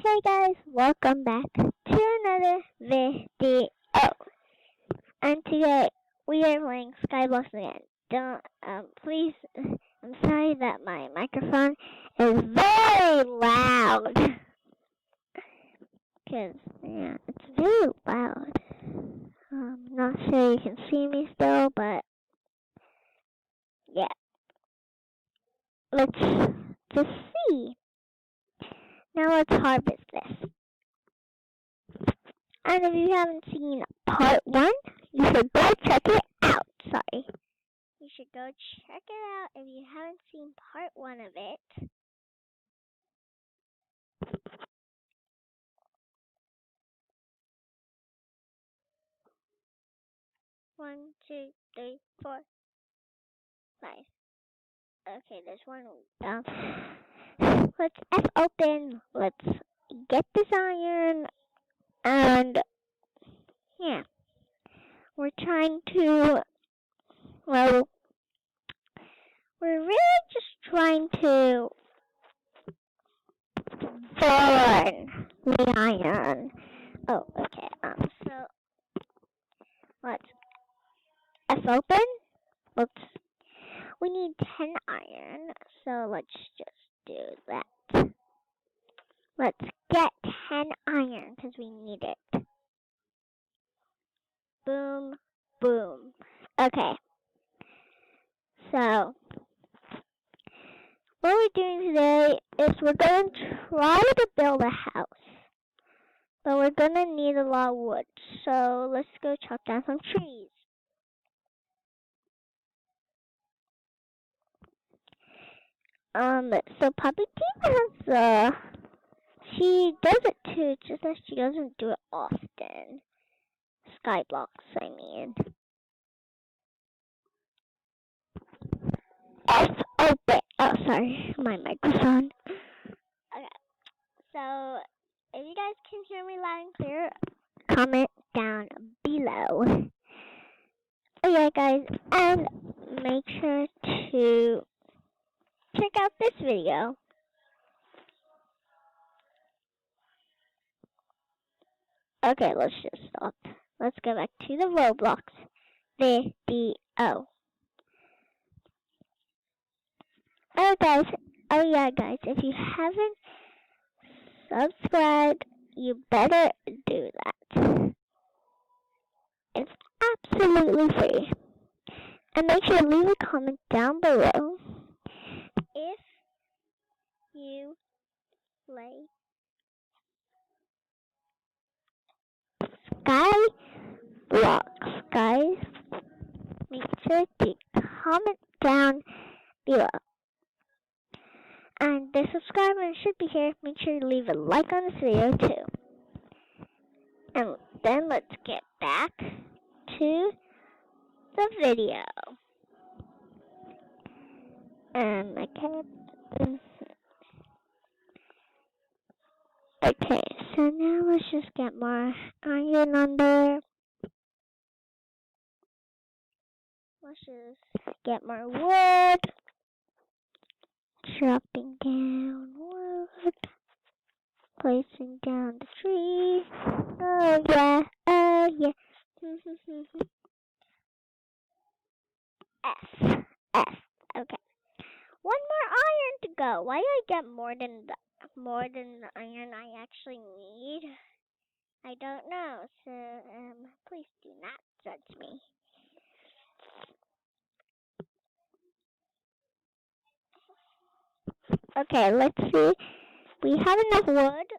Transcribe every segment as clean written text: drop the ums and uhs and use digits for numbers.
Okay guys, welcome back to another video. And today we are playing skyblox again. Don't please I'm sorry that my microphone is very loud. Cause yeah, it's very loud. Not sure you can see me still, but yeah. Let's just see. Now let's harvest this. And if you haven't seen part 1, you should go check it out. Sorry. You should go check it out if you haven't seen part 1 of it. One, two, three, 4, 5. Okay, there's one down. Let's F open. Let's get this iron. And yeah, we're trying to, well, we're really just trying to burn the iron. Oh, okay. So let's F open. We need 10 iron, so let's just do that. Let's get 10 iron because we need it. Boom, boom. Okay. So what we're doing today is we're going to try to build a house. But we're going to need a lot of wood. So let's go chop down some trees. So Poppy Team has, she does it too, just that she doesn't do it often. Skyblox, I mean. F open. Oh, sorry, my microphone. Okay, so if you guys can hear me loud and clear, comment down below. Oh yeah, guys, and make sure to check out this video. Okay, let's just stop. Let's go back to the Roblox video. Oh yeah, guys, if you haven't subscribed, you better do that. It's absolutely free. And make sure to leave a comment down below if you play skyblox, guys. Make sure to comment down below. And the subscriber should be here. Make sure to leave a like on this video too. And then let's get back to the video. Okay, so now let's just get more iron on there. Let's just get more wood. Chopping down wood. Placing down the tree. Oh yeah, oh yeah. F. Okay. One more iron to go. Why do I get more than the iron I actually need? I don't know. So please do not judge me. Okay, let's see. We have enough wood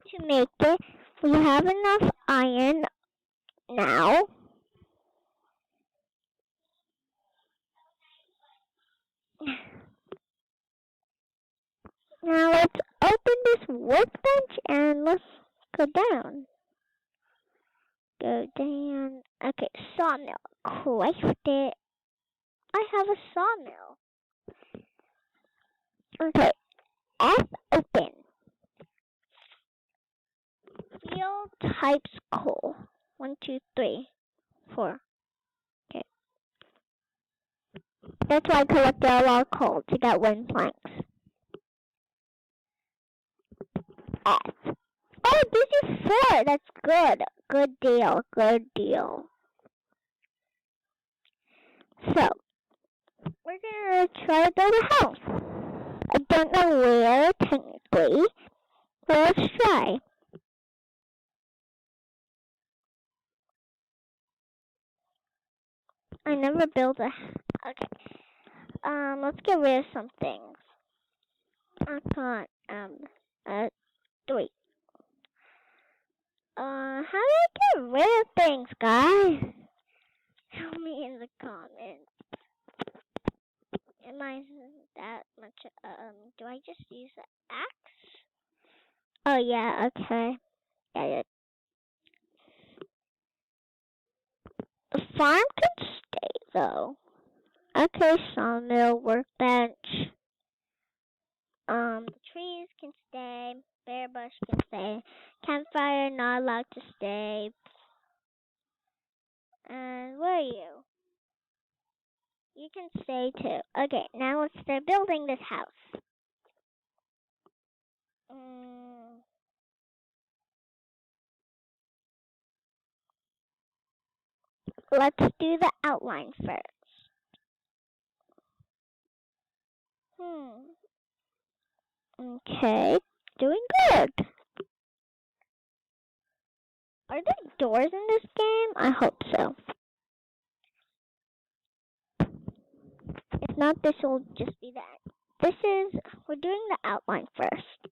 to make it. We have enough iron now. Now let's open this workbench and let's go down. Go down. Okay, sawmill. Craft it. I have a sawmill. Okay, F open. Field types coal. 1, 2, 3, 4. Okay. That's why I collected a lot of coal to get wooden planks. F. Oh, it gives you 4. That's good. Good deal. Good deal. So, we're gonna try to build a house. I don't know where, technically, but let's try. I never built a... Okay. Let's get rid of some things. I can't, wait. How do I get rid of things, guys? Tell me in the comments. Am I that much, do I just use the axe? Oh, yeah, okay. Got it. The farm can stay, though. Okay, sawmill, workbench. The trees can stay. Bear bush can stay. Campfire not allowed to stay. And where are you? You can stay too. Okay, now let's start building this house. Let's do the outline first. Okay, doing good. Are there doors in this game? I hope so. If not, this will just be that. We're doing the outline first.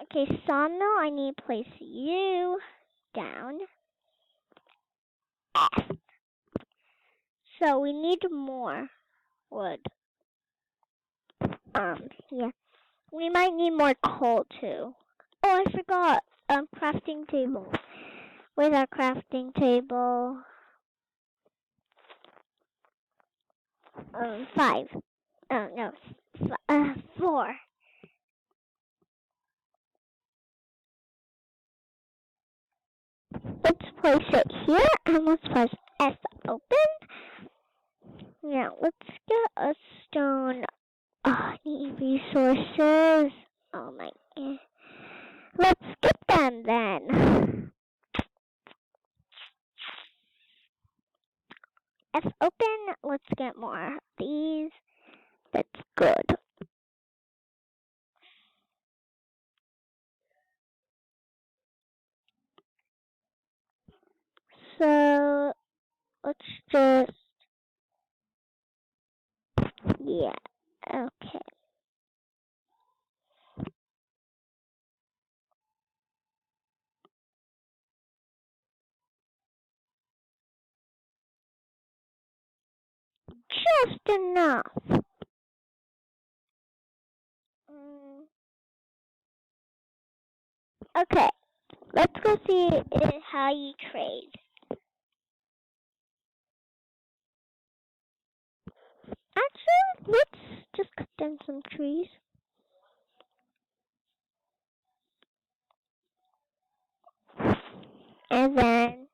Okay, sawmill, I need to place you down. F. So we need more wood. Yeah. We might need more coal too. Oh, I forgot. Crafting table. Where's our crafting table? 5. Oh, no. 4. Let's place it here and let's press S open. Now, let's get a stone. Oh, I need resources. Oh my god. Let's get them then. F open. Let's get more of these. That's good. So, let's just... Yeah. Okay. Just enough. Okay. Let's go see how you trade. Actually, let's just cut down some trees. And then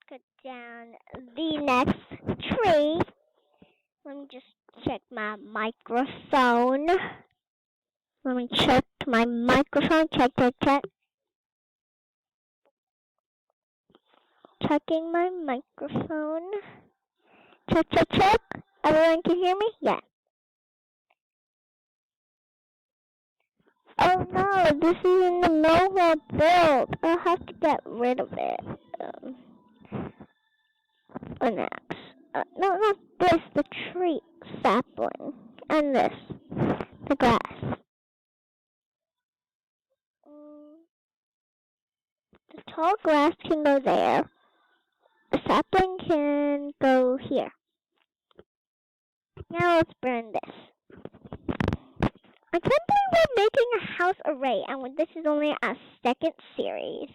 cut down the next tree. Let me just check my microphone. Let me check my microphone. Check. Checking my microphone. Check. Everyone can hear me? Yeah. Oh no, this is in the mobile build. I'll have to get rid of it. An axe. No, not this. The tree sapling. And this. The grass. The tall grass can go there. The sapling can go here. Now let's burn this. I can't believe we're making a house array, and this is only our second series.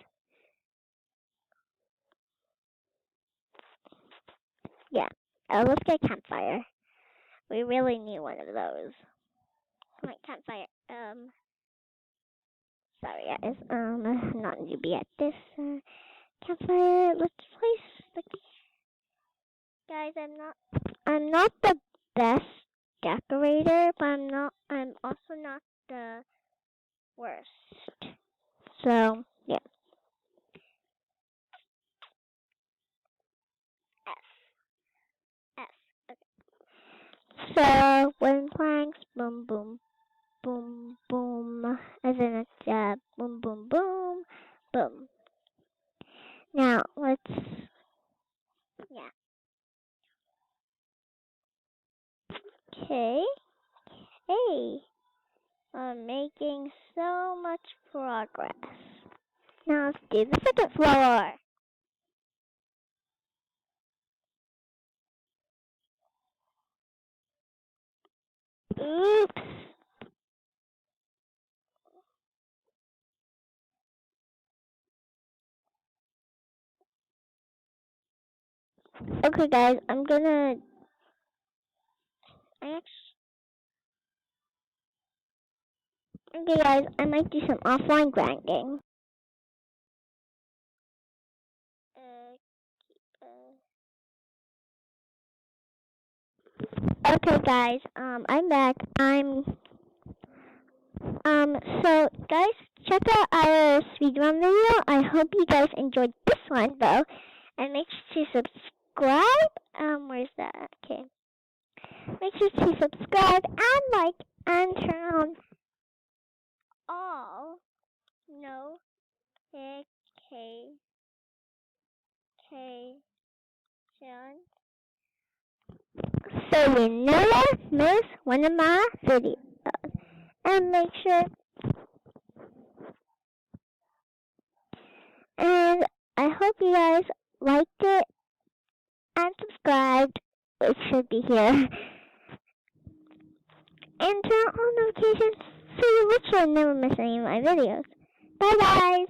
Yeah. Let's get a campfire. We really need one of those. Like campfire. Sorry guys. Not newbie at this. Campfire. Let's place the. Guys, I'm not the best decorator, but I'm also not the worst. So yeah. S. S. Okay. So wooden planks, boom, boom, boom, boom, as in it's boom, boom, boom, boom. Now let's yeah. Okay. Hey, I'm making so much progress. Now let's do the second floor. Oops. Okay, guys, okay, guys, I might do some offline grinding. Uh, okay, guys, I'm back. So guys, check out our speedrun video. I hope you guys enjoyed this one though, and make sure to subscribe. Where's that? Okay, make sure to subscribe and like and turn on all notifications so you never miss one of my videos. And make sure and I hope you guys liked it and subscribed. It should be here. And turn on notifications so you literally never miss any of my videos. Bye guys!